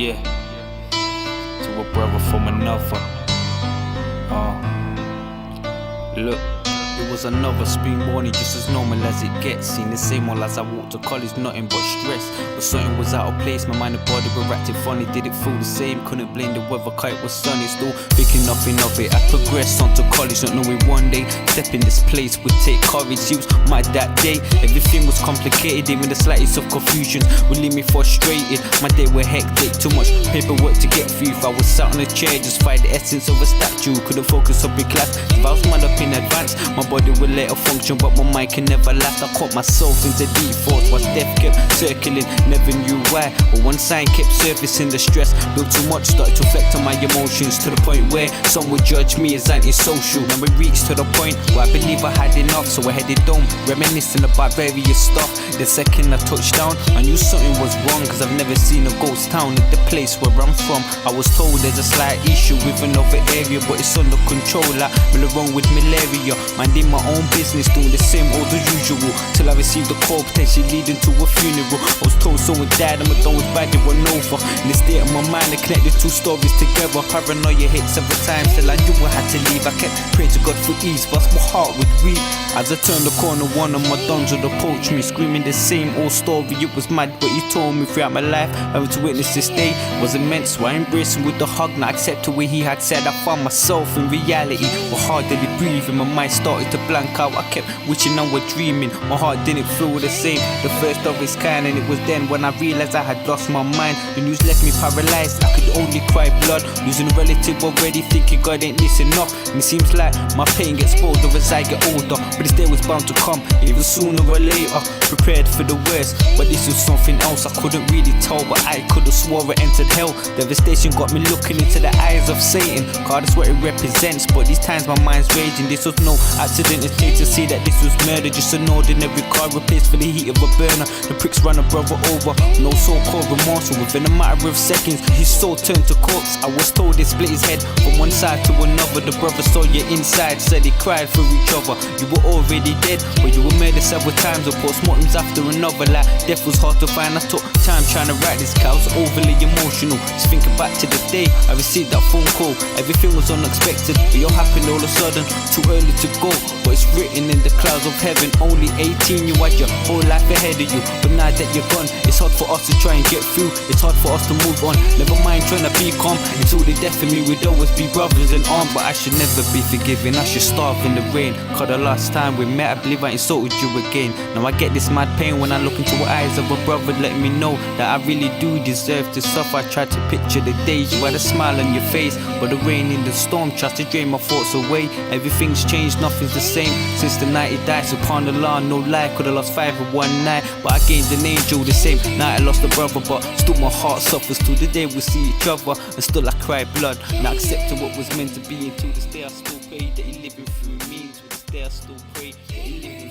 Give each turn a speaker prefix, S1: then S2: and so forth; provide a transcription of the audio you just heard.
S1: Yeah, to a brother from another. Look, it was another spring morning, just as normal as it gets. Seen the same all as I walked to college, nothing but stress. But something was out of place, my mind and body were acting funny. Did it feel the same? Couldn't blame the weather, cause it was sunny. Still thinking nothing of it. I progressed on to college, not knowing one day step in this place would take courage. Seems my that day, everything was complicated. Even the slightest of confusion would leave me frustrated. My day were hectic, too much paperwork to get through. If I was sat on a chair, just find the essence of a statue. Couldn't focus up in class, if I was mad up in advance. My body would let it function, but my mind can never last. I caught myself into deep thoughts, while death kept circling, never knew why. But one sign kept surfacing, the stress built too much, started to affect on my emotions, to the point where some would judge me as antisocial. Now we reached to the point where I believe I had enough, so I headed home, reminiscing about various stuff. The second I touched down, I knew something was wrong, cause I've never seen a ghost town at the place where I'm from. I was told there's a slight issue with another area, but it's under control, like me wrong with malaria. Minding my own business, doing the same old as usual, till I received a call potentially leading to a funeral. I was told someone died and my done was bad, it went over. In the state of my mind, I connected two stories together. Paranoia hit several times till I knew I had to leave. I kept praying to God for ease, but my heart would weep. As I turned the corner, one of my dons would approach me, screaming the same old story. It was mad what he told me throughout my life. Having to witness this day was immense, so I embraced him with the hug. Now I accepted what he had said. I found myself in reality, but hardly breathing. My mind started to blank out. I kept wishing I were dreaming. My heart didn't feel the same, the first of its kind. And it was then when I realized I had lost my mind. The news left me paralyzed, I could only cry blood. Losing a relative already, thinking God ain't listen up. And it seems like my pain gets bolder as I get older, but this day was bound to come, even sooner or later. Prepared for the worst, but this was something else. I couldn't really tell, but I could've swore I entered hell. Devastation got me looking into the eyes of Satan, cause that's what it represents. But these times my mind's raging. This was no accident, it's clear to see that this was murder. Just an ordinary car replaced for the heat of a burner. The pricks ran a brother over, no so-called remorse. Within a matter of seconds, his soul turned to corpse. I was told they split his head from one side to another. The brother saw you inside, said he cried for each other. You were already dead, but you were murdered several times, or post-mortems after another. Like death was hard to find. I took time trying to write this, cause I was overly emotional. Just thinking back to the day I received that phone call. Everything was unexpected, but it all happened all of a sudden. Too early to go, but it's written in the clouds of heaven. Only 18, you had your whole life ahead of you, but now that you're gone, it's hard for us to try and get through. It's hard for us to move on. Never mind trying to be calm. Until the death of me, we'd always be brothers in arms. But I should never be forgiven, I should starve in the rain. Cause the last time we met, I believe I insulted you again. Now I get this mad pain when I look into the eyes of a brother, letting me know that I really do deserve to suffer. I tried to picture the days you had a smile on your face, but the rain in the storm tries to drain my thoughts away. Everything's changed, nothing's the same since the night he died. So upon the law, no lie, could've lost 5 in one night, but I gained an angel. The same night I lost a brother, but still my heart suffers till the day we see each other. And still I cry blood, not accepting what was meant to be. Until this day I still pray that you're living through me. Till this day I still pray that you're living